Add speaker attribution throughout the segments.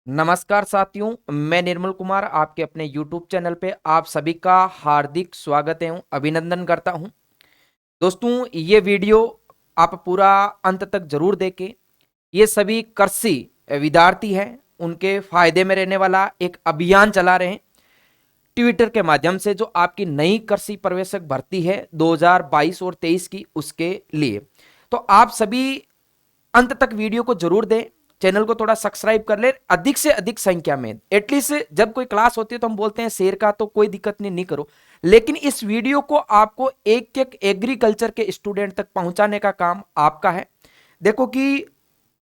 Speaker 1: नमस्कार साथियों, मैं निर्मल कुमार आपके अपने YouTube चैनल पे आप सभी का हार्दिक स्वागत एवं अभिनंदन करता हूं। दोस्तों, ये वीडियो आप पूरा अंत तक जरूर देखें। ये सभी कृषि विद्यार्थी हैं, उनके फायदे में रहने वाला एक अभियान चला रहे हैं ट्विटर के माध्यम से, जो आपकी नई कृषि प्रवेशक भर्ती है 2022 और 23 की, उसके लिए। तो आप सभी अंत तक वीडियो को जरूर दें, चैनल को थोड़ा सब्सक्राइब कर ले, अधिक से अधिक संख्या में। एटलीस्ट जब कोई क्लास होती है तो हम बोलते हैं शेयर का तो कोई दिक्कत नहीं करो, लेकिन इस वीडियो को आपको एक एक एग्रीकल्चर के स्टूडेंट तक पहुंचाने का काम आपका है। देखो कि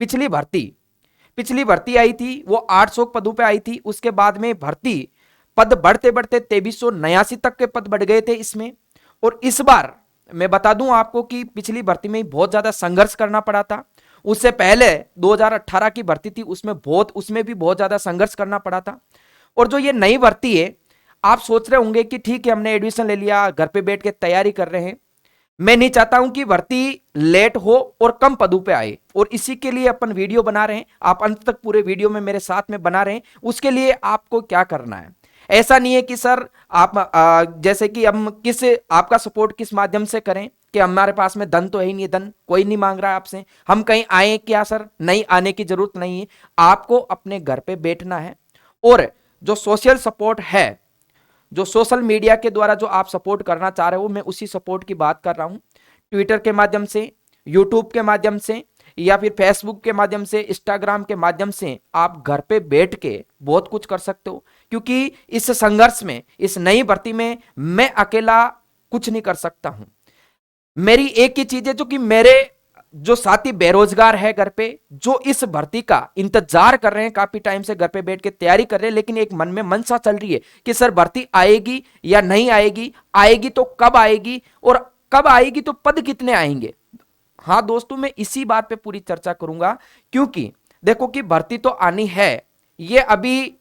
Speaker 1: पिछली भर्ती पिछली भर्ती आई थी, वो 800 पदों पे आई थी। उसके बाद में भर्ती पद बढ़ते बढ़ते 2389 तक के पद बढ़ गए थे इसमें। और इस बार मैं बता दूं आपको कि पिछली भर्ती में बहुत ज्यादा संघर्ष करना पड़ा था। उससे पहले 2018 की भर्ती थी, उसमें भी बहुत ज्यादा संघर्ष करना पड़ा था। और जो ये नई भर्ती है, आप सोच रहे होंगे कि ठीक है, हमने एडमिशन ले लिया, घर पे बैठ के तैयारी कर रहे हैं। मैं नहीं चाहता हूं कि भर्ती लेट हो और कम पदों पे आए, और इसी के लिए अपन वीडियो बना रहे हैं। आप अंत तक पूरे वीडियो में मेरे साथ में बना रहे हैं। उसके लिए आपको क्या करना है, ऐसा नहीं है कि सर आप जैसे कि हम आपका सपोर्ट किस माध्यम से करें कि हमारे पास में धन तो है ही नहीं, धन कोई नहीं मांग रहा है आपसे, हम कहीं आए क्या सर? नहीं, आने की जरूरत नहीं है। आपको अपने घर पे बैठना है, और जो सोशल सपोर्ट है, जो सोशल मीडिया के द्वारा जो आप सपोर्ट करना चाह रहे हो, मैं उसी सपोर्ट की बात कर रहा हूं। ट्विटर के माध्यम से, यूट्यूब के माध्यम से, या फिर फेसबुक के माध्यम से, इंस्टाग्राम के माध्यम से आप घर पे बैठ के बहुत कुछ कर सकते हो। क्योंकि इस संघर्ष में, इस नई भर्ती में मैं अकेला कुछ नहीं कर सकता हूं। मेरी एक ही चीज है, जो कि मेरे जो साथी बेरोजगार है घर पे, जो इस भर्ती का इंतजार कर रहे हैं, काफी टाइम से घर पे बैठ के तैयारी कर रहे हैं, लेकिन एक मन में मनसा चल रही है कि सर भर्ती आएगी या नहीं आएगी, आएगी तो कब आएगी, और कब आएगी तो पद कितने आएंगे। हाँ दोस्तों, मैं इसी बात पे पूरी चर्चा करूंगा। क्योंकि देखो कि भर्ती तो आनी है, ये अभी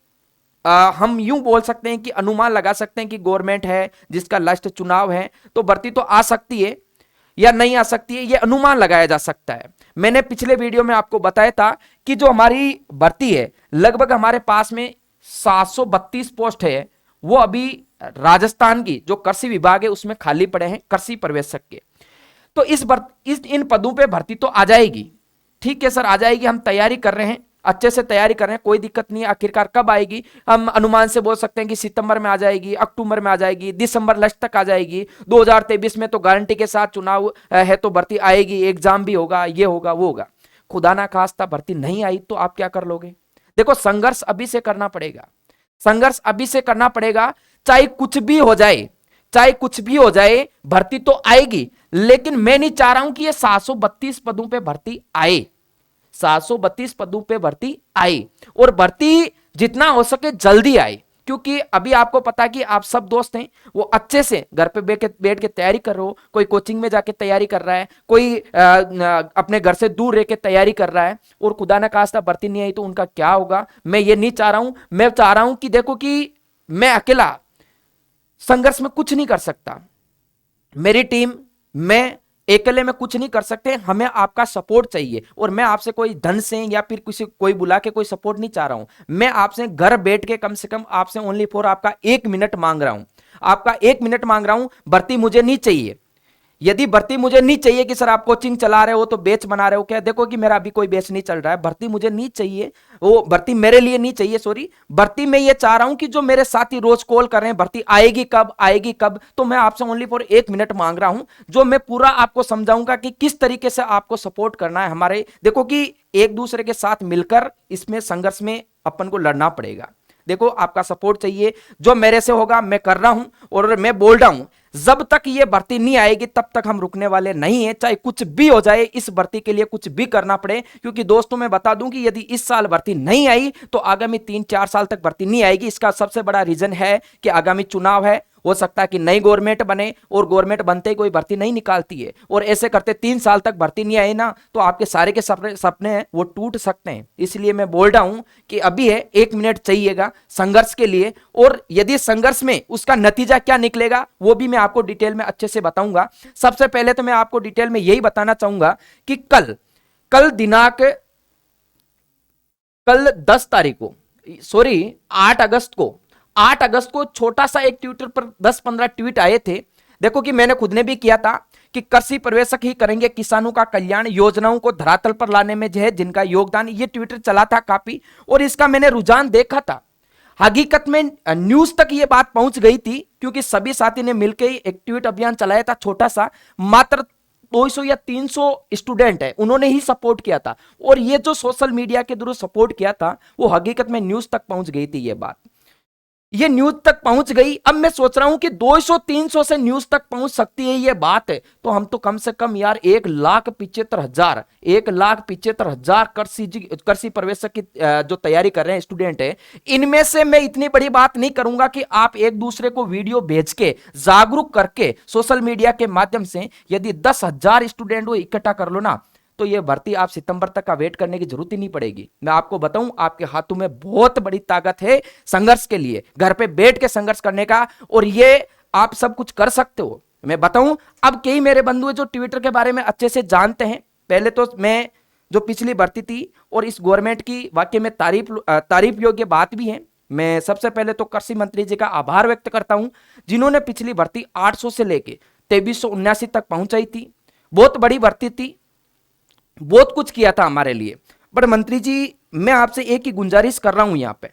Speaker 1: हम यूं बोल सकते हैं कि अनुमान लगा सकते हैं कि गवर्नमेंट है जिसका लास्ट चुनाव है, तो भर्ती तो आ सकती है या नहीं आ सकती है, यह अनुमान लगाया जा सकता है। मैंने पिछले वीडियो में आपको बताया था कि जो हमारी भर्ती है, लगभग हमारे पास में 732 पोस्ट है, वो अभी राजस्थान की जो कृषि विभाग है उसमें खाली पड़े हैं कृषि प्रवेशक के। तो इन पदों पे भर्ती तो आ जाएगी। ठीक है सर, आ जाएगी, हम तैयारी कर रहे हैं, अच्छे से तैयारी कर रहे हैं, कोई दिक्कत नहीं है। आखिरकार कब आएगी, हम अनुमान से बोल सकते हैं कि सितंबर में आ जाएगी, अक्टूबर में आ जाएगी, दिसंबर लास्ट तक आ जाएगी। 2023 में तो गारंटी के साथ चुनाव है, तो भर्ती आएगी, एग्जाम भी होगा, ये होगा वो होगा। खुदा ना खास्ता भर्ती नहीं आई तो आप क्या कर लोगे? देखो, संघर्ष अभी से करना पड़ेगा, संघर्ष अभी से करना पड़ेगा। चाहे कुछ भी हो जाए, चाहे कुछ भी हो जाए, भर्ती तो आएगी। लेकिन मैं नहीं चाह रहा हूं कि ये 732 पदों पे भर्ती आए, 732 पदों पे भर्ती आए, और भर्ती जितना हो सके जल्दी आए। क्योंकि अभी आपको पता है कि आप सब दोस्त हैं, वो अच्छे से घर पे बैठ के तैयारी कर रहे हो। कोई कोचिंग में जाके तैयारी कर रहा है, कोई अपने घर से दूर रह के तैयारी कर रहा है, और खुदा ना खास्ता भर्ती नहीं आई तो उनका क्या होगा? मैं ये नहीं चाह रहा हूं। मैं चाह रहा हूं कि देखो कि मैं अकेला संघर्ष में कुछ नहीं कर सकता, मेरी टीम, मैं अकेले में कुछ नहीं कर सकते। हमें आपका सपोर्ट चाहिए, और मैं आपसे कोई धन से या फिर कोई बुला के कोई सपोर्ट नहीं चाह रहा हूं। मैं आपसे घर बैठ के कम से कम आपसे ओनली फॉर आपका 1 मिनट मांग रहा हूं, आपका 1 मिनट मांग रहा हूं। भर्ती मुझे नहीं चाहिए। यदि भर्ती मुझे नहीं चाहिए कि सर आप कोचिंग चला रहे हो तो बैच बना रहे हो क्या, देखो कि मेरा अभी कोई बैच नहीं चल रहा है। भर्ती मुझे नहीं चाहिए, वो भर्ती मेरे लिए नहीं चाहिए, सॉरी। भर्ती मैं ये चाह रहा हूं कि जो मेरे साथी रोज कॉल कर रहे हैं, भर्ती आएगी कब, आएगी कब, तो मैं आपसे ओनली फॉर 1 मिनट मांग रहा हूं, जो मैं पूरा आपको समझाऊंगा कि किस तरीके से आपको सपोर्ट करना है। हमारे देखो कि एक दूसरे के साथ मिलकर इसमें संघर्ष में अपन को लड़ना पड़ेगा। देखो, आपका सपोर्ट चाहिए, जो मेरे से होगा मैं कर रहा हूं, और मैं बोल रहा हूं जब तक ये भर्ती नहीं आएगी तब तक हम रुकने वाले नहीं है। चाहे कुछ भी हो जाए, इस भर्ती के लिए कुछ भी करना पड़े। क्योंकि दोस्तों, मैं बता दूं कि यदि इस साल भर्ती नहीं आई तो आगामी 3-4 साल तक भर्ती नहीं आएगी। इसका सबसे बड़ा रीजन है कि आगामी चुनाव है, हो सकता है कि नई गवर्नमेंट बने, और गवर्नमेंट बनते ही कोई भर्ती नहीं निकालती है, और ऐसे करते 3 साल तक भर्ती नहीं आई ना, तो आपके सारे के सपने हैं वो टूट सकते हैं। इसलिए मैं बोल रहा हूं कि अभी है, 1 मिनट चाहिएगा संघर्ष के लिए, और यदि संघर्ष में उसका नतीजा क्या निकलेगा वो भी मैं आपको डिटेल में अच्छे से बताऊंगा। सबसे पहले तो मैं आपको डिटेल में यही बताना चाहूंगा कि कल 10 तारीख को 8 अगस्त को छोटा सा एक ट्विटर पर 10-15 ट्वीट आए थे। देखो कि मैंने खुद ने भी किया था कि कृषि पर्यवेक्षक ही करेंगे किसानों का कल्याण, योजनाओं को धरातल पर लाने में जो है जिनका योगदान, ये ट्विटर चला था काफी, और इसका मैंने रुझान देखा था। हकीकत में न्यूज तक ये बात पहुंच गई थी, क्योंकि सभी साथी ने मिलकर एक ट्वीट अभियान चलाया था छोटा सा, मात्र 200 या 300 स्टूडेंट है उन्होंने ही सपोर्ट किया था, और ये जो सोशल मीडिया के थ्रू सपोर्ट किया था वो हकीकत में न्यूज तक पहुंच गई थी। ये बात ये न्यूज तक पहुंच गई। अब मैं सोच रहा हूं कि 200-300 से न्यूज तक पहुंच सकती है ये बात है, तो हम तो कम से कम यार 1,75,000 कृषि प्रवेशक की जो तैयारी कर रहे हैं स्टूडेंट है, इनमें से मैं इतनी बड़ी बात नहीं करूंगा कि आप एक दूसरे को वीडियो भेज के जागरूक करके सोशल मीडिया के माध्यम से यदि 10,000 स्टूडेंट को इकट्ठा कर लो ना, तो ये भर्ती आप सितंबर तक का वेट करने की जरूरत ही नहीं पड़ेगी। मैं आपको बताऊं, आपके हाथों में बहुत बड़ी ताकत है संघर्ष के लिए, घर पे बैठ के संघर्ष करने का, और ये आप सब कुछ कर सकते हो। मैं बताऊं, अब कई मेरे बंधु जो ट्विटर के बारे में अच्छे से जानते हैं, पहले तो मैं जो पिछली भर्ती थी और इस गवर्नमेंट की वाकई में तारीफ योग्य बात भी है। मैं सबसे पहले तो कृषि मंत्री जी का आभार व्यक्त करता हूं, जिन्होंने पिछली भर्ती 800 से लेके 2379 तक पहुंचाई थी। बहुत बड़ी भर्ती थी, बहुत कुछ किया था हमारे लिए। बट मंत्री जी, मैं आपसे एक ही गुजारिश कर रहा हूं यहां पे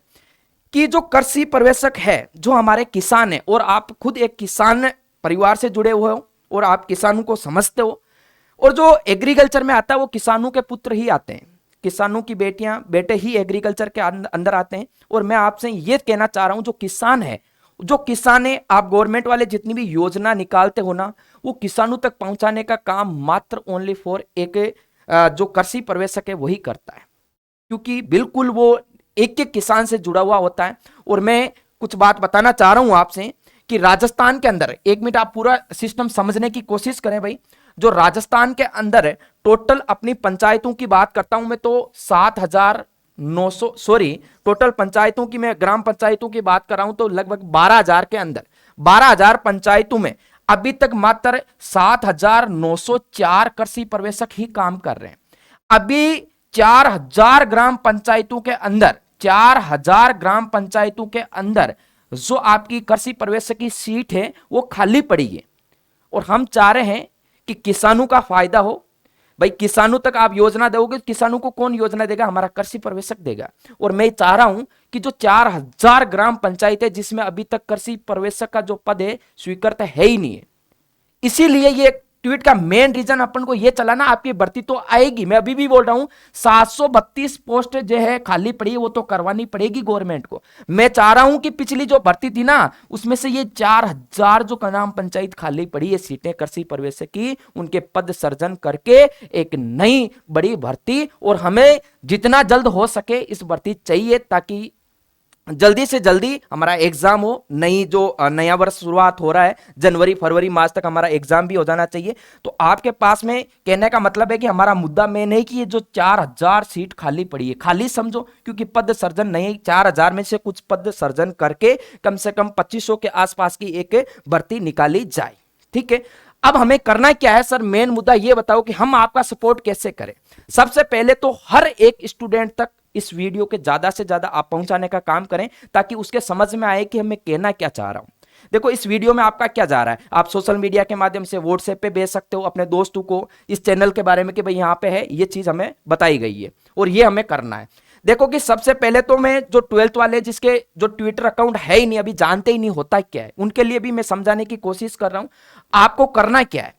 Speaker 1: कि जो कृषि पर्यवेक्षक है, जो हमारे किसान है, और आप खुद एक किसान परिवार से जुड़े हुए हो और आप किसानों को समझते हो, और जो एग्रीकल्चर में आता है वो किसानों के पुत्र ही आते हैं, किसानों की बेटे ही एग्रीकल्चर के अंदर आते हैं। और मैं आपसे ये कहना चाह रहा हूं, जो किसान है, आप गवर्नमेंट वाले जितनी भी योजना निकालते हो ना, वो किसानों तक पहुंचाने का काम मात्र ओनली फॉर एक जो कृषि पर्यवेक्षक है वही करता है, क्योंकि बिल्कुल वो एक एक किसान से जुड़ा हुआ होता है। और मैं कुछ बात बताना चाह रहा हूं आपसे कि राजस्थान के अंदर, एक मिनट आप पूरा सिस्टम समझने की कोशिश करें भाई, जो राजस्थान के अंदर है टोटल अपनी पंचायतों की बात करता हूं मैं, तो 7,900 टोटल पंचायतों की, मैं ग्राम पंचायतों की बात कर रहा हूं, तो लगभग 12,000 के अंदर 12,000 पंचायतों में अभी तक मात्र 7,904 कृषि पर्यवेक्षक ही काम कर रहे हैं। अभी 4,000 ग्राम पंचायतों के अंदर 4,000 ग्राम पंचायतों के अंदर जो आपकी कृषि पर्यवेक्षक की सीट है वो खाली पड़ी है, और हम चाह रहे हैं कि किसानों का फायदा हो। भाई किसानों तक आप योजना दोगे, किसानों को कौन योजना देगा? हमारा कृषि पर्यवेक्षक देगा। और मैं चाह रहा हूं कि जो 4,000 ग्राम पंचायत है जिसमें अभी तक कृषि पर्यवेक्षक का जो पद है स्वीकृत है ही नहीं है, इसीलिए ये ट्वीट का मेन रीजन अपन को ये चला ना, आपकी भर्ती तो आएगी। मैं अभी भी बोल रहा हूं 732 पोस्ट जो है खाली पड़ी है, वो तो करवानी पड़ेगी गवर्नमेंट को। मैं चाह रहा हूं कि पिछली जो भर्ती थी ना, उसमें से ये 4,000 जो ग्राम पंचायत खाली पड़ी है सीटें कृषि पर्यवेक्षक की, उनके पद सर्जन करके एक नई बड़ी भर्ती, और हमें जितना जल्द हो सके इस भर्ती चाहिए, ताकि जल्दी से जल्दी हमारा एग्जाम हो। नया वर्ष शुरुआत हो रहा है, जनवरी फरवरी मार्च तक हमारा एग्जाम भी हो जाना चाहिए। तो आपके पास में कहने का मतलब है कि हमारा मुद्दा में नहीं कि ये जो 4,000 सीट खाली पड़ी है, खाली समझो, क्योंकि पद सर्जन नहीं, 4,000 में से कुछ पद सर्जन करके कम से कम 2,500 के आसपास की एक भर्ती निकाली जाए। ठीक है, अब हमें करना क्या है सर? मेन मुद्दा ये बताओ कि हम आपका सपोर्ट कैसे करें। सबसे पहले तो हर एक स्टूडेंट तक इस वीडियो के ज्यादा से ज्यादा आप पहुंचाने का काम करें, ताकि उसके समझ में आए कि हमें कहना क्या चाह रहा हूं। देखो, इस वीडियो में आपका क्या जा रहा है, आप सोशल मीडिया के माध्यम से व्हाट्सएप पे भेज सकते हो अपने दोस्तों को इस चैनल के बारे में कि भाई यहाँ पे है, ये चीज हमें बताई गई है और ये हमें करना है। देखो कि सबसे पहले तो मैं जो 12th वाले जिसके जो ट्विटर अकाउंट है ही नहीं, अभी जानते ही नहीं होता क्या है, उनके लिए भी मैं समझाने की कोशिश कर रहा हूं। आपको करना क्या है?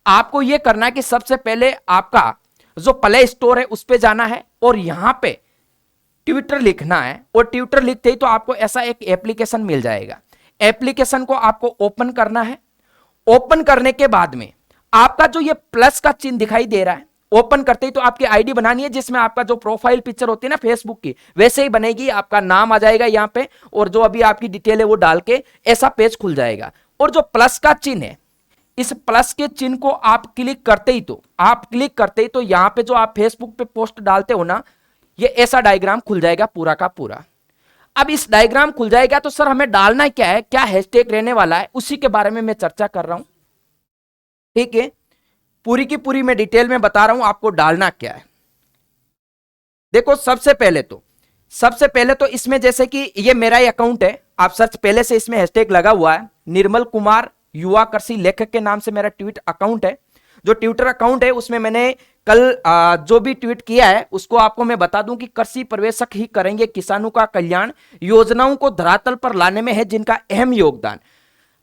Speaker 1: आपको यह करना है कि सबसे पहले आपका जो प्ले स्टोर है उस पर जाना है और यहां पे ट्विटर लिखना है, और ट्विटर लिखते ही तो आपको ऐसा एक एप्लीकेशन मिल जाएगा। एप्लीकेशन को आपको ओपन करना है। ओपन करने के बाद में आपका जो ये प्लस का चिन्ह दिखाई दे रहा है, ओपन करते ही तो आपकी आईडी बनानी है, जिसमें आपका जो प्रोफाइल पिक्चर होती है ना फेसबुक की, वैसे ही बनेगी। आपका नाम आ जाएगा यहाँ पे, और जो अभी आपकी डिटेल है वो डाल के ऐसा पेज खुल जाएगा। और जो प्लस का चिन्ह है, इस प्लस के चिन्ह को आप क्लिक करते ही तो यहाँ पे जो आप फेसबुक पे पोस्ट डालते हो ना, ये ऐसा डायग्राम खुल जाएगा पूरा का पूरा। अब इस डायग्राम खुल जाएगा तो सर हमें डालना क्या है, क्या हैशटैग रहने वाला है, उसी के बारे में मैं चर्चा कर रहा हूं। ठीक है, पूरी की पूरी मैं डिटेल में बता रहा हूं आपको डालना क्या है। देखो, सबसे पहले तो सबसे पहले तो इसमें जैसे कि ये मेरा ही अकाउंट है, आप सर्च पहले से इसमें हैशटैग लगा हुआ है, निर्मल कुमार युवा कृषि लेखक के नाम से मेरा ट्वीट अकाउंट है। जो ट्विटर अकाउंट है उसमें मैंने कल जो भी ट्वीट किया है उसको आपको मैं बता दूं कि कृषि पर्यवेक्षक ही करेंगे किसानों का कल्याण, योजनाओं को धरातल पर लाने में है जिनका अहम योगदान।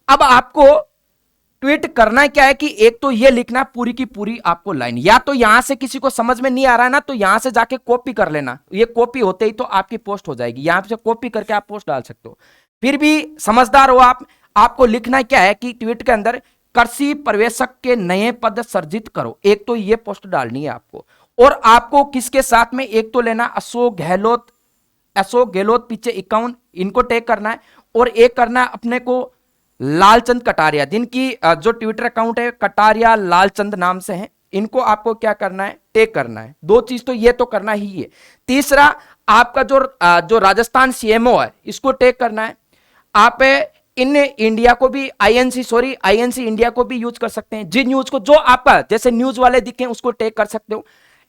Speaker 1: अब आपको ट्वीट करना क्या है कि एक तो ये लिखना पूरी की पूरी आपको लाइन, या तो यहां से किसी को समझ में नहीं आ रहा है ना तो यहां से जाके कॉपी कर लेना, ये कॉपी होते ही तो आपकी पोस्ट हो जाएगी, यहां से कॉपी करके आप पोस्ट डाल सकते हो। फिर भी समझदार हो आप, आपको लिखना क्या है कि ट्वीट के अंदर कृषि पर्यवेक्षक के नए पद सृजित करो, एक तो ये पोस्ट डालनी है आपको। और आपको किसके साथ में, एक तो लेना अशोक गहलोत पीछे 51 इनको टैग करना है, और एक करना है अपने को लालचंद कटारिया, जिनकी जो ट्विटर अकाउंट है कटारिया लालचंद नाम से है, इनको आपको क्या करना है, टैग करना है। दो चीज तो ये तो करना ही है। तीसरा आपका जो राजस्थान सीएमओ है इसको टैग करना है। आप इन इंडिया को भी आईएनसी इंडिया को भी यूज कर सकते हैं, जिन न्यूज को जो आपका जैसे न्यूज वाले दिखे उसको टैग कर सकते हो।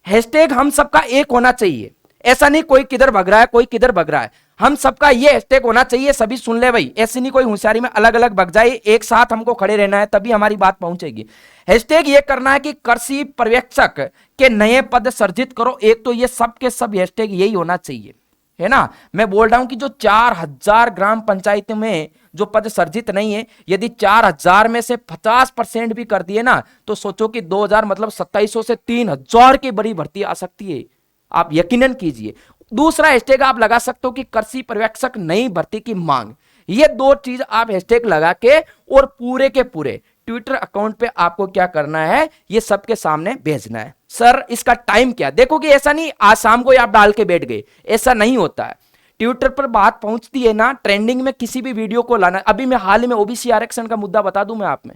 Speaker 1: हैशटैग हम सबका एक होना चाहिए, ऐसा नहीं कोई किधर भग रहा है कोई किधर भग रहा है, हम सबका ये हैशटैग होना चाहिए, सभी सुन ले भाई, ऐसी नहीं कोई होशियारी में अलग अलग भग जाए, एक साथ हमको खड़े रहना है तभी हमारी बात पहुंचेगी। हैशटैग ये करना है कि कृषि पर्यवेक्षक के नए पद सृजित करो, एक तो ये सब के सब हैशटैग यही होना चाहिए, है ना। मैं बोल रहा हूं कि जो 4000 ग्राम पंचायतों में जो पद सृजित नहीं है, यदि 4000 में से 50% भी कर दिए ना तो सोचो कि 2000 मतलब 2700 से 3000 की बड़ी भर्ती आ सकती है, आप यकीनन कीजिए। दूसरा हैशटैग आप लगा सकते हो कि कृषि पर्यवेक्षक नई भर्ती की मांग, ये दो चीज आप हैशटैग लगा के और पूरे के पूरे ट्विटर अकाउंट पे आपको क्या करना है, ये सबके सामने भेजना है। सर इसका टाइम क्या, देखो कि ऐसा नहीं आज शाम को आप डाल के बैठ गए, ऐसा नहीं होता है। ट्विटर पर बात पहुंचती है ना, ट्रेंडिंग में किसी भी वीडियो को लाना। अभी मैं हाल ही में ओबीसी आरक्षण का मुद्दा बता दूं मैं आप में,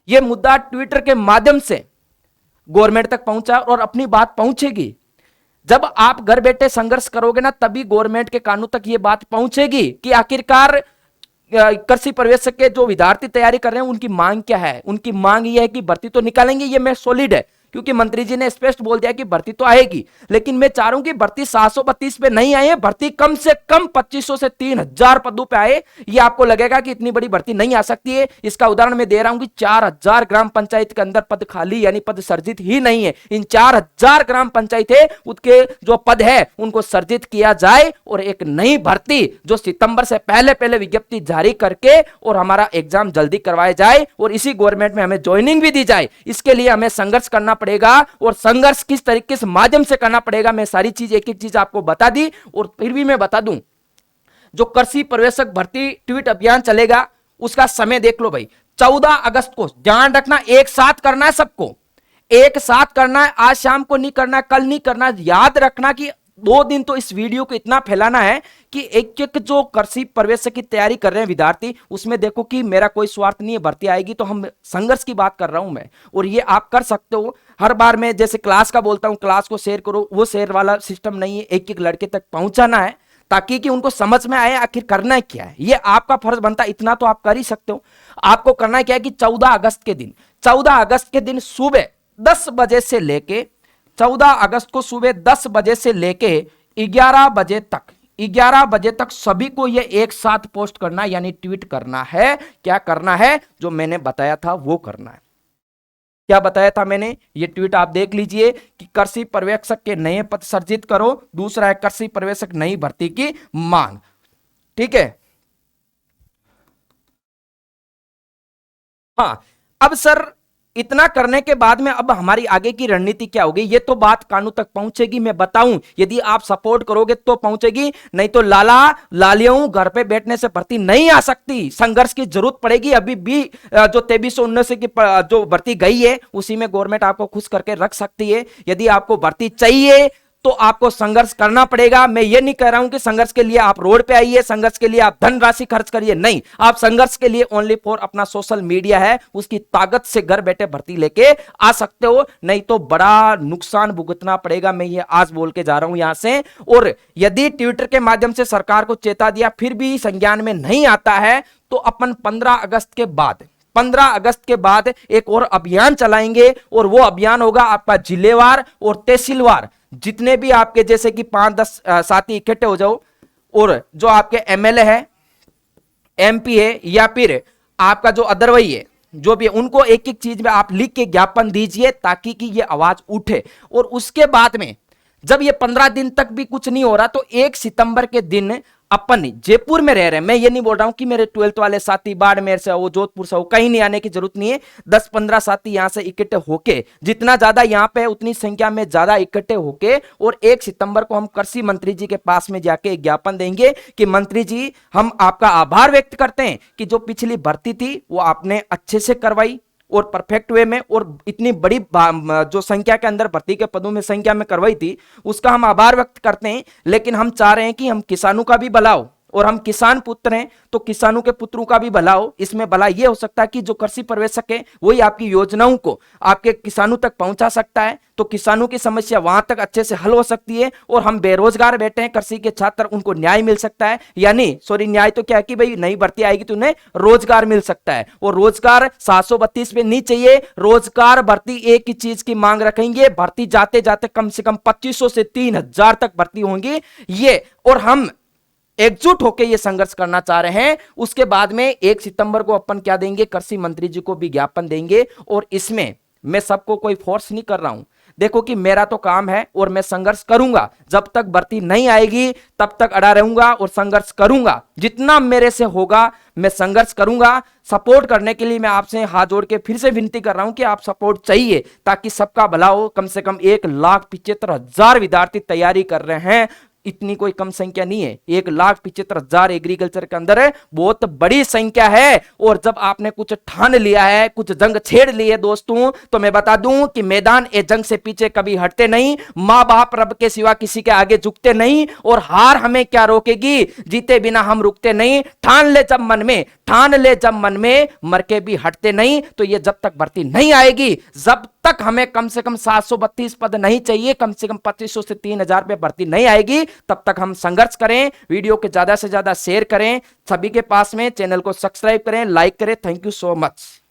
Speaker 1: यह मुद्दा ट्विटर के माध्यम से गवर्नमेंट तक पहुंचा और अपनी बात पहुंचेगी। जब आप घर बैठे संघर्ष करोगे ना तभी गवर्नमेंट के कानून तक ये बात पहुंचेगी कि आखिरकार कृषि पर्यवेक्षक के जो विद्यार्थी तैयारी कर रहे हैं उनकी मांग क्या है। उनकी मांग ये है कि भर्ती तो निकालेंगे, ये मैं सॉलिड है क्योंकि मंत्री जी ने स्पष्ट बोल दिया कि भर्ती तो आएगी, लेकिन मैं चाह रहा हूं कि भर्ती 732 पे नहीं आए, भर्ती कम से कम 2500 से 3000 पदों पे आए। ये आपको लगेगा कि इतनी बड़ी भर्ती नहीं आ सकती है, इसका उदाहरण मैं दे रहा हूं कि 4000 ग्राम पंचायत के अंदर पद खाली यानी पद सर्जित ही नहीं है। इन 4000 ग्राम पंचायत है उसके जो पद है उनको सर्जित किया जाए और एक नई भर्ती जो सितंबर से पहले पहले विज्ञप्ति जारी करके और हमारा एग्जाम जल्दी करवाया जाए और इसी गवर्नमेंट में हमें ज्वाइनिंग भी दी जाए। इसके लिए हमें संघर्ष करना पड़ेगा और संघर्ष किस तरीके से माध्यम से करना पड़ेगा मैं सारी चीज एक एक चीज आपको बता दी। और फिर भी मैं बता दूं, जो कृषि पर्यवेक्षक भर्ती ट्वीट अभियान चलेगा उसका समय देख लो भाई, 14 अगस्त को। ध्यान रखना एक साथ करना है, सबको एक साथ करना है, आज शाम को नहीं करना, कल नहीं करना। याद रखना कि 2 दिन तो इस वीडियो को इतना फैलाना है कि एक एक जो कृषि पर्यवेक्षक की तैयारी कर रहे हैं विद्यार्थी, उसमें देखो कि मेरा कोई स्वार्थ नहीं है, भर्ती आएगी तो हम संघर्ष की बात कर रहा हूं मैं, और ये आप कर सकते हो। हर बार मैं जैसे क्लास का बोलता हूं, क्लास को शेयर करो, वो शेयर वाला सिस्टम नहीं है, एक एक लड़के तक पहुंचाना है ताकि कि उनको समझ में आए आखिर करना क्या है। ये आपका फर्ज बनता है, इतना तो आप कर ही सकते हो। आपको करना क्या है कि 14 अगस्त के दिन सुबह 10 बजे से लेके 14 अगस्त को सुबह 10 बजे से लेके 11 बजे तक सभी को ये एक साथ पोस्ट करना यानी ट्वीट करना है। क्या करना है, जो मैंने बताया था वो करना है। क्या बताया था मैंने, ये ट्वीट आप देख लीजिए कि कृषि पर्यवेक्षक के नए पद सृजित करो, दूसरा है कृषि पर्यवेक्षक नई भर्ती की मांग। ठीक है, हाँ। अब सर इतना करने के बाद में अब हमारी आगे की रणनीति क्या होगी, ये तो बात कानून तक पहुंचेगी। मैं बताऊं, यदि आप सपोर्ट करोगे तो पहुंचेगी, नहीं तो लालियों घर पे बैठने से भर्ती नहीं आ सकती, संघर्ष की जरूरत पड़ेगी। अभी भी जो 2319 की जो भर्ती गई है उसी में गवर्नमेंट आपको खुश करके रख सकती है। यदि आपको भर्ती चाहिए तो आपको संघर्ष करना पड़ेगा। मैं ये नहीं कह रहा हूं कि संघर्ष के लिए आप रोड पे आइए, संघर्ष के लिए आप धनराशि खर्च करिए, नहीं। आप संघर्ष के लिए ओनली फॉर अपना सोशल मीडिया है, उसकी ताकत से घर बैठे भर्ती लेके आ सकते हो, नहीं तो बड़ा नुकसान भुगतना पड़ेगा। मैं ये आज बोल के जा रहा हूं यहां से। और यदि ट्विटर के माध्यम से सरकार को चेता दिया फिर भी संज्ञान में नहीं आता है तो अपन 15 अगस्त के बाद 15 अगस्त के बाद एक और अभियान चलाएंगे और वो अभियान होगा आपका जिलेवार और तहसीलवार। जितने भी आपके जैसे कि 5-10 साथी इकट्ठे हो जाओ और जो आपके एमएलए है, एमपी है या फिर आपका जो अदरवई है, जो भी है, उनको एक एक चीज में आप लिख के ज्ञापन दीजिए ताकि कि ये आवाज उठे। और उसके बाद में जब ये 15 दिन तक भी कुछ नहीं हो रहा तो 1 सितंबर के दिन अपन जयपुर में रह रहे हैं, मैं ये नहीं बोल रहा हूं कि मेरे 12th वाले साथी बाड़मेर से हो, जोधपुर से हो, कहीं नहीं आने की जरूरत नहीं है। 10-15 साथी यहां से इकट्ठे होके, जितना ज्यादा यहां पे उतनी संख्या में ज्यादा इकट्ठे होके, और 1 सितंबर को हम कृषि मंत्री जी के पास में जाके ज्ञापन देंगे कि मंत्री जी हम आपका आभार व्यक्त करते हैं कि जो पिछली भर्ती थी वो आपने अच्छे से करवाई और परफेक्ट वे में, और इतनी बड़ी जो संख्या के अंदर भर्ती के पदों में संख्या में करवाई थी उसका हम आभार व्यक्त करते हैं। लेकिन हम चाह रहे हैं कि हम किसानों का भी भला हो, और हम किसान पुत्र हैं तो किसानों के पुत्रों का भी भला हो। इसमें भला यह हो सकता है कि जो कृषि पर्यवेक्षक है वही आपकी योजनाओं को आपके किसानों तक पहुंचा सकता है, तो किसानों की समस्या वहां तक अच्छे से हल हो सकती है। और हम बेरोजगार बैठे हैं कृषि के छात्र, उनको न्याय मिल सकता है, यानी सॉरी न्याय तो क्या है कि भाई नई भर्ती आएगी तो उन्हें रोजगार मिल सकता है। और रोजगार 732 पे नहीं चाहिए, रोजगार भर्ती एक ही चीज की मांग रखेंगे, भर्ती जाते जाते कम से कम 2500 से 3000 तक भर्ती होंगी ये, और हम एकजुट होकर यह संघर्ष करना चाह रहे हैं। उसके बाद में 1 सितंबर को अपन क्या देंगे, कृषि मंत्री जी को भी ज्ञापन देंगे। और इसमें मैं सबको कोई फोर्स नहीं कर रहा हूं, देखो कि मेरा तो काम है और मैं संघर्ष करूंगा, जब तक भर्ती नहीं आएगी तब तक अड़ा रहूंगा और संघर्ष करूंगा, जितना मेरे से होगा मैं संघर्ष करूंगा। सपोर्ट करने के लिए मैं आपसे हाथ जोड़ के फिर से विनती कर रहा हूं कि आप सपोर्ट चाहिए ताकि सबका भला हो। कम से कम 1,75,000 विद्यार्थी तैयारी कर रहे हैं, इतनी कोई कम संख्या नहीं है। 1,75,000 एग्रीकल्चर के अंदर है, बहुत बड़ी संख्या है। और जब आपने कुछ ठान लिया है, कुछ जंग छेड़ ली है दोस्तों, तो मैं बता दूं कि मैदान ए जंग से पीछे कभी हटते नहीं, मां बाप रब के सिवा किसी के आगे झुकते नहीं, और हार हमें क्या रोकेगी, जीते बिना हम रुकते नहीं। ठान ले जब मन में, ठान ले जब मन में, मर के भी हटते नहीं। तो ये जब तक भर्ती नहीं आएगी, जब तक हमें कम से कम 732 पद नहीं चाहिए, कम से कम 2500 से 3000 पे भर्ती नहीं आएगी, तब तक हम संघर्ष करें। वीडियो के ज्यादा से ज्यादा शेयर करें सभी के पास में, चैनल को सब्सक्राइब करें, लाइक करें। Thank you so much.